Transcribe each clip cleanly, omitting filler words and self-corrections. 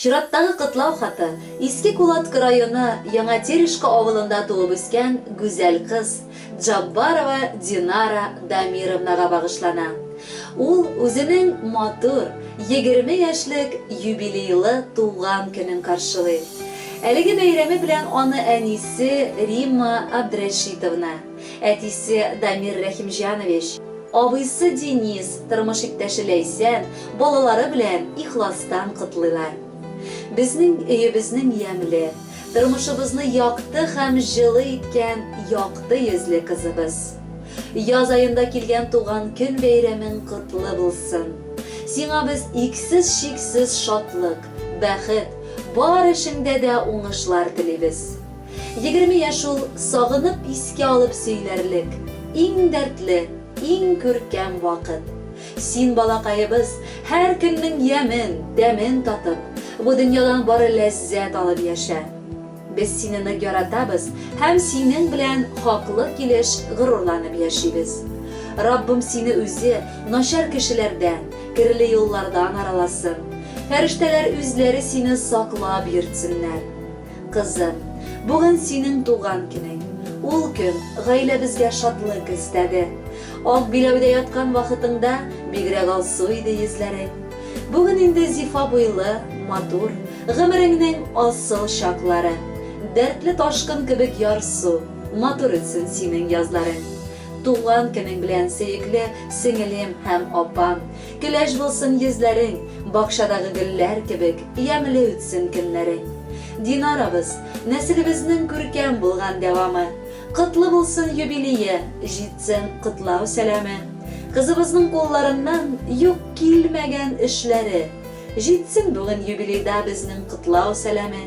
Чираттагы кытлау хаты Иске Кулатка районы Яңа Терешка авылында туып үскән гүзәл кыз Джаббарова Динара Дамировнага багышлана. Ул үзенең матур 20 яшьлек юбилейлы туган көнен каршылый. Әлеге бәйрәме белән аны әнисе Римма Абдрашитовна, әтисе Дамир Рахимҗанович, абыйсы Денис, тормыш иптәше Ләйсән, балалары белән ихластан котлыйлар. Безнең өебезнең ямьле, тормышыбызны якты һәм җылы иткән якты йөзле кызыбыз. Яз айында килгән туган көн бәйрәмен котлы булсын. Сиңа без иксез шиксез шатлык, бәхет, бар эшеңдә дә уңышлар телибез. 20 яшь ул сагынып искә алып сөйләрлек, иң дәртле, иң күркәм вакыт. Син балакайыбыз һәр көннең ямен, дәмен татып, бу дөньядан бары ләззәт алып яшә. Без сине нык яратабыз һәм синең белән хаклы килеш горурланып яшибез. Раббым сине үзе начар кешеләрдән, кирле юллардан араласын. Фәрештәләр үзләре сине саклап йөртсеннәр. Кызым, бүген синең туган көнең. Ул көн гаиләбезгә шатлык истәде. Ак биләүдә яткан вакытыңда бигрәк алсу иде йөзләрең. Бүген инде зифа буйлы, матур, гомереңнең асыл чаклары. Дәртле ташкын кебек ярсу, матур үтсен синең язларың. Туган көнең белән сөекле сеңелем һәм апам. Көләч булсын йөзләрең, бакчадагы гөлләр кебек ямьле үтсен көннәрең. Динарабыз, нәселебезнең күркәм булган дәвамы. Котлы булсын юбилее, җитсен котлау сәламе. Кызыбызның кулларыннан юк килмәгән эшләре. Җитсен бүген юбилейда безнең котлау сәламе.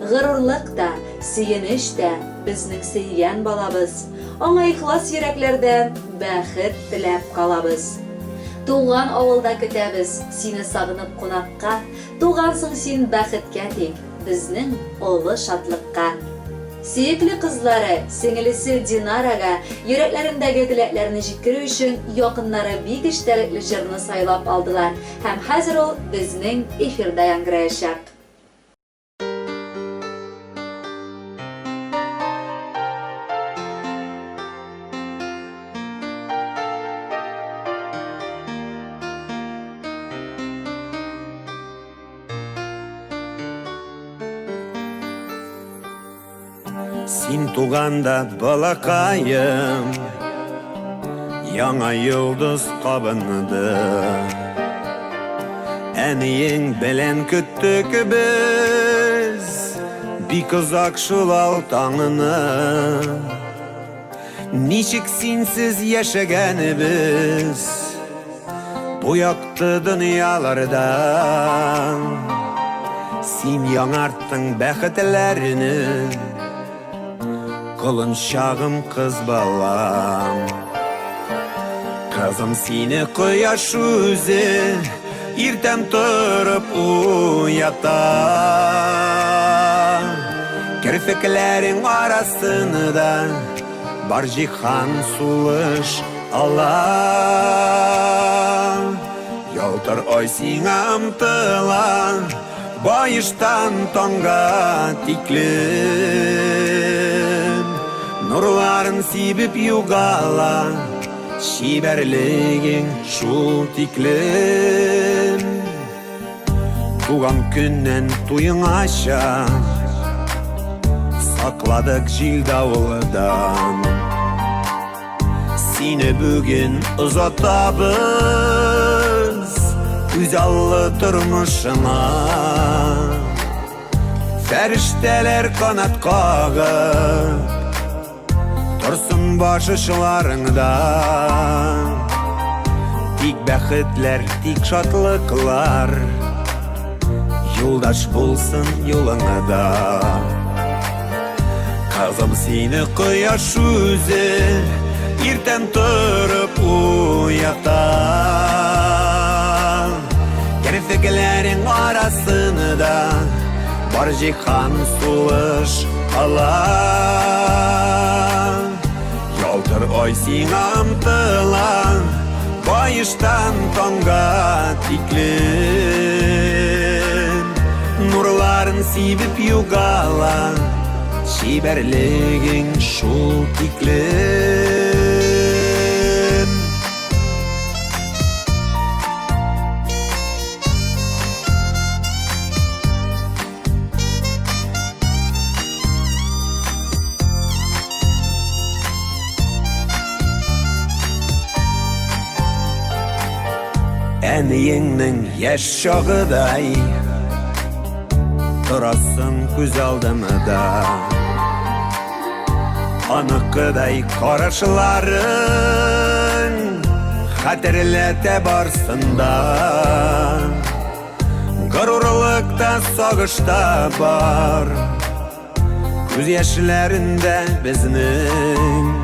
Горурлык та, сөенеш тә безнең сөйгән балабыз. Аңа ихлас йөрәкләрдән бәхет теләп калабыз. Туган авылда көтәбез сине сагынып кунакка. Тугансың син бәхеткә тик, безнең олы шатлыкка. Сөекле кызлары, сеңелесе Динарага йөрәкләрендәге теләкләрне җиткерү өчен якыннары бик эчтәлекле җырны сайлап алдылар һәм хәзер ул безнең эфирда яңгыраячак. Син туганда балакайым, яңа йолдыз кабынды. Әниең белән көттек без, бик озак шулал таңыны. Ничек синсез яшәгәнебез, бу якты дөньяларда. Син яңарттың бәхетләрне, Кылынчагым кыз балам. Кызым сине кояш үзе, иртәм торып уята. Керфекләрең арасында бар җиһан сулыш ала. Ялтыр ай сиңа ымтыла, байыштан таңга тикле. Нурларын сибеп югала, шибәрлегең шул тиклем. Туган көннән туеңача, сакладык җил давылдан. Сине бүген озатабыз, үз аллы тормышына. Фәрештәләр канат кагып, торсын башышларыңда. Тик бәхетләр, тик шатлыклар, юлдаш булсын юлыңда. Кызым сине кояш үзе, иртән торып уята. Керфекләрең арасында бар җиһан сулыш ала. Ялтыр ай сиңа ымтыла, байыштан таңга тиклем. Nurların sibip yugala Şiberligin şul tiklim Eniyinin yaş çağıday Durasın göz aldımda Anıkıday karışların Xatirlete barsında Gururlukta sağışta var Göz yaşlarında bizning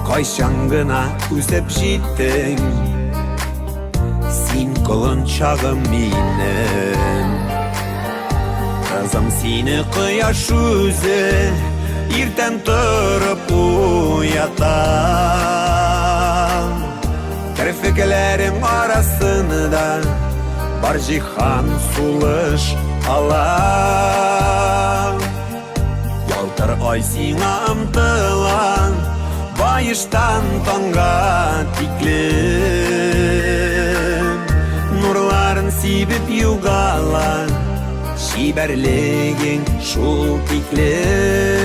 Qayşangına üsep jittin Sin kılın çağım minin Kızım seni kıyaş yüzü Irten turıp uyatam Kirfiklerin arasında Bar cihan suluş alam Yaltır ay sina ımtılan Bayıştan tonga tiklim Nurların sibip yugalan Şiberligin şul tiklim